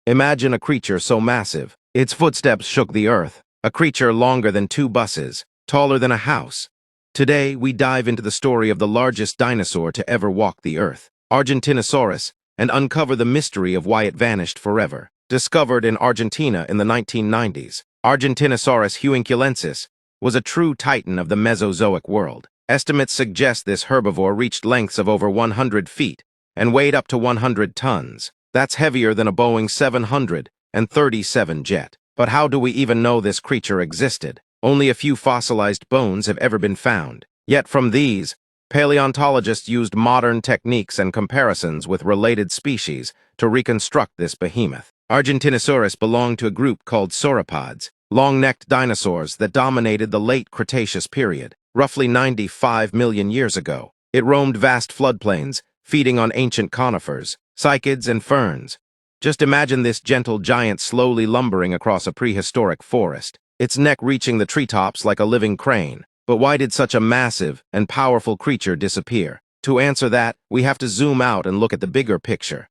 Imagine a creature so massive, its footsteps shook the earth. A creature longer than 2 buses, taller than a house. Today, we dive into the story of the largest dinosaur to ever walk the earth, Argentinosaurus, and uncover the mystery of why it vanished forever. Discovered in Argentina in the 1990s, Argentinosaurus huinculensis was a true titan of the Mesozoic world. Estimates suggest this herbivore reached lengths of over 100 feet and weighed up to 100 tons. That's heavier than a Boeing 737 jet. But how do we even know this creature existed? Only a few fossilized bones have ever been found. Yet from these, paleontologists used modern techniques and comparisons with related species to reconstruct this behemoth. Argentinosaurus belonged to a group called sauropods, long-necked dinosaurs that dominated the late Cretaceous period, roughly 95 million years ago. It roamed vast floodplains, feeding on ancient conifers, cycads, and ferns. Just imagine this gentle giant slowly lumbering across a prehistoric forest, its neck reaching the treetops like a living crane. But why did such a massive and powerful creature disappear? To answer that, we have to zoom out and look at the bigger picture.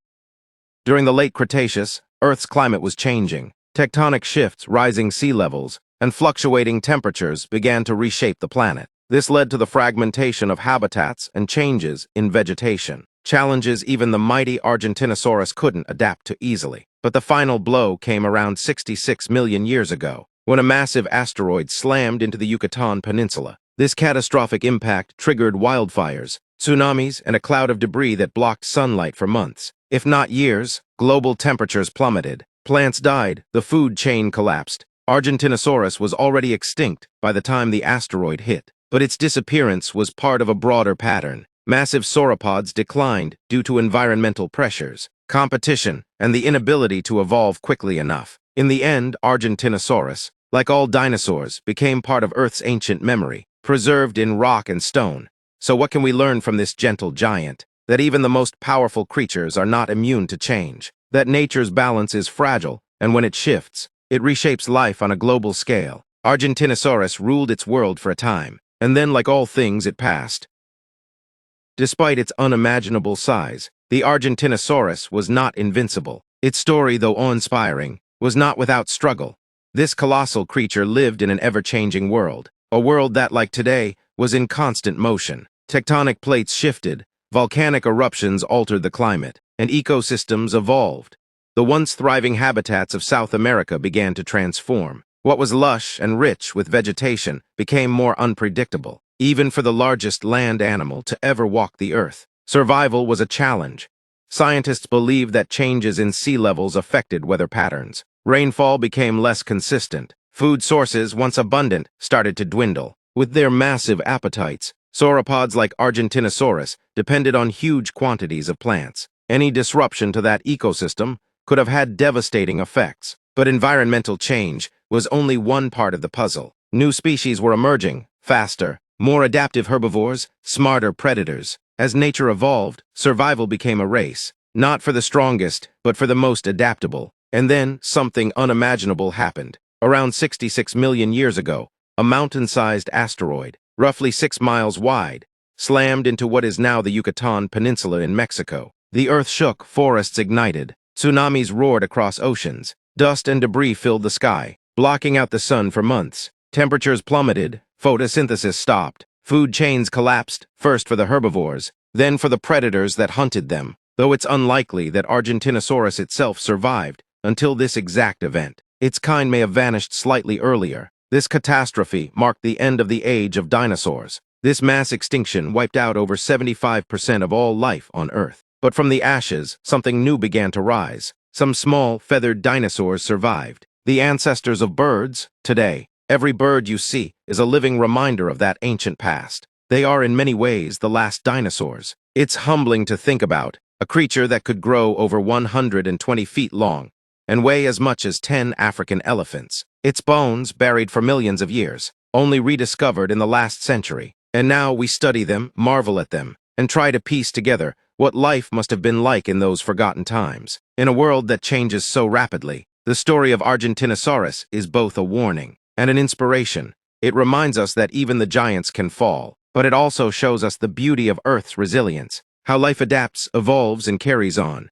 During the late Cretaceous, Earth's climate was changing. Tectonic shifts, rising sea levels, and fluctuating temperatures began to reshape the planet. This led to the fragmentation of habitats and changes in vegetation. Challenges even the mighty Argentinosaurus couldn't adapt to easily. But the final blow came around 66 million years ago, when a massive asteroid slammed into the Yucatan Peninsula. This catastrophic impact triggered wildfires, tsunamis, and a cloud of debris that blocked sunlight for months, if not years. Global temperatures plummeted, plants died, the food chain collapsed. Argentinosaurus was already extinct by the time the asteroid hit. But its disappearance was part of a broader pattern. Massive sauropods declined due to environmental pressures, competition, and the inability to evolve quickly enough. In the end, Argentinosaurus, like all dinosaurs, became part of Earth's ancient memory, preserved in rock and stone. So what can we learn from this gentle giant? That even the most powerful creatures are not immune to change. That nature's balance is fragile, and when it shifts, it reshapes life on a global scale. Argentinosaurus ruled its world for a time, and then, like all things, it passed. Despite its unimaginable size, the Argentinosaurus was not invincible. Its story, though awe-inspiring, was not without struggle. This colossal creature lived in an ever-changing world, a world that, like today, was in constant motion. Tectonic plates shifted, volcanic eruptions altered the climate, and ecosystems evolved. The once thriving habitats of South America began to transform. What was lush and rich with vegetation became more unpredictable. Even for the largest land animal to ever walk the earth, survival was a challenge. Scientists believed that changes in sea levels affected weather patterns. Rainfall became less consistent. Food sources, once abundant, started to dwindle. With their massive appetites, sauropods like Argentinosaurus depended on huge quantities of plants. Any disruption to that ecosystem could have had devastating effects. But environmental change was only one part of the puzzle. New species were emerging, faster, more adaptive herbivores, smarter predators. As nature evolved, survival became a race, not for the strongest, but for the most adaptable. And then, something unimaginable happened. Around 66 million years ago, a mountain-sized asteroid, roughly 6 miles wide, slammed into what is now the Yucatan Peninsula in Mexico. The earth shook, forests ignited, tsunamis roared across oceans, dust and debris filled the sky, blocking out the sun for months. Temperatures plummeted, photosynthesis stopped, food chains collapsed, first for the herbivores, then for the predators that hunted them, though it's unlikely that Argentinosaurus itself survived until this exact event. Its kind may have vanished slightly earlier. This catastrophe marked the end of the age of dinosaurs. This mass extinction wiped out over 75% of all life on Earth. But from the ashes, something new began to rise. Some small, feathered dinosaurs survived. The ancestors of birds, today. Every bird you see is a living reminder of that ancient past. They are in many ways the last dinosaurs. It's humbling to think about, a creature that could grow over 120 feet long and weigh as much as 10 African elephants. Its bones, buried for millions of years, only rediscovered in the last century. And now we study them, marvel at them, and try to piece together what life must have been like in those forgotten times. In a world that changes so rapidly, the story of Argentinosaurus is both a warning and an inspiration. It reminds us that even the giants can fall, but it also shows us the beauty of Earth's resilience, how life adapts, evolves, and carries on.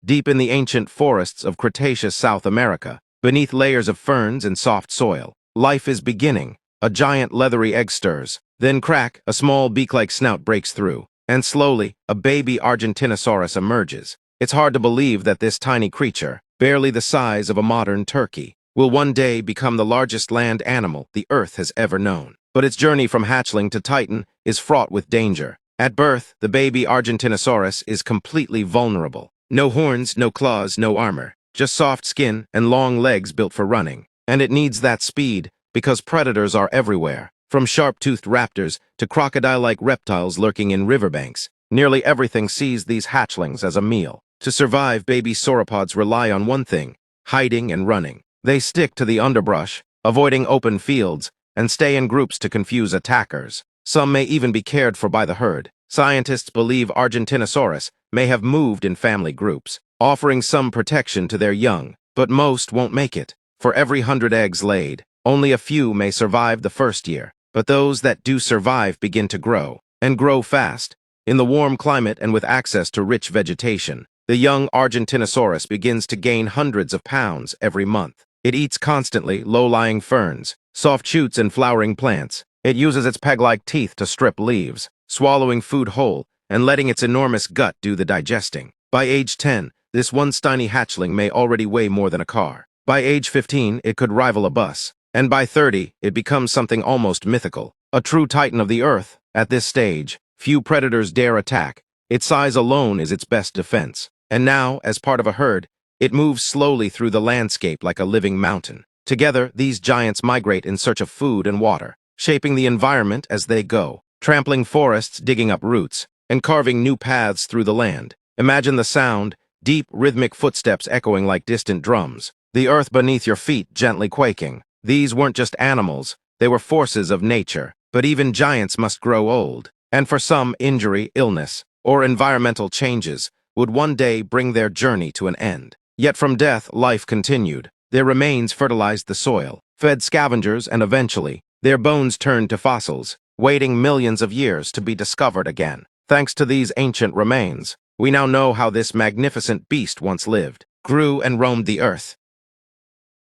deep in the ancient forests of Cretaceous South America, beneath layers of ferns and soft soil. Life is beginning. A giant leathery egg stirs. Then crack, a small beak-like snout breaks through. And slowly, a baby Argentinosaurus emerges. It's hard to believe that this tiny creature, barely the size of a modern turkey, will one day become the largest land animal the Earth has ever known. But its journey from hatchling to titan is fraught with danger. At birth, the baby Argentinosaurus is completely vulnerable. No horns, no claws, no armor. Just soft skin and long legs built for running. And it needs that speed because predators are everywhere. From sharp-toothed raptors to crocodile-like reptiles lurking in riverbanks, nearly everything sees these hatchlings as a meal. To survive, baby sauropods rely on one thing: hiding and running. They stick to the underbrush, avoiding open fields, and stay in groups to confuse attackers. Some may even be cared for by the herd. Scientists believe Argentinosaurus may have moved in family groups, offering some protection to their young, but most won't make it. For every 100 eggs laid, only a few may survive the first year, but those that do survive begin to grow, and grow fast. In the warm climate and with access to rich vegetation, the young Argentinosaurus begins to gain hundreds of pounds every month. It eats constantly low-lying ferns, soft shoots and flowering plants. It uses its peg-like teeth to strip leaves, swallowing food whole and letting its enormous gut do the digesting. By age 10, this once tiny hatchling may already weigh more than a car. By age 15, it could rival a bus. And by 30, it becomes something almost mythical. A true titan of the Earth. At this stage, few predators dare attack. Its size alone is its best defense. And now, as part of a herd, it moves slowly through the landscape like a living mountain. Together, these giants migrate in search of food and water, shaping the environment as they go, trampling forests, digging up roots, and carving new paths through the land. Imagine the sound, deep, rhythmic footsteps echoing like distant drums, the earth beneath your feet gently quaking. These weren't just animals, they were forces of nature. But even giants must grow old, and for some, injury, illness, or environmental changes would one day bring their journey to an end. Yet from death, life continued. Their remains fertilized the soil, fed scavengers, and eventually, their bones turned to fossils, waiting millions of years to be discovered again. Thanks to these ancient remains, we now know how this magnificent beast once lived, grew, and roamed the earth.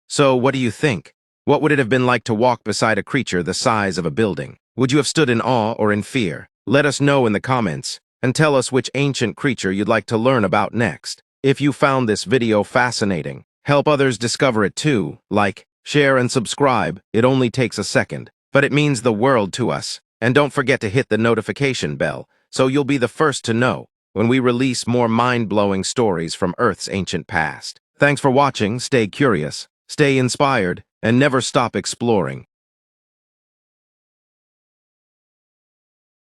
So, what do you think? What would it have been like to walk beside a creature the size of a building? Would you have stood in awe or in fear? Let us know in the comments, and tell us which ancient creature you'd like to learn about next. If you found this video fascinating, help others discover it too. Like, share, and subscribe. It only takes a second, but it means the world to us. And don't forget to hit the notification bell, so you'll be the first to know when we release more mind-blowing stories from Earth's ancient past. Thanks for watching. Stay curious, stay inspired, and never stop exploring.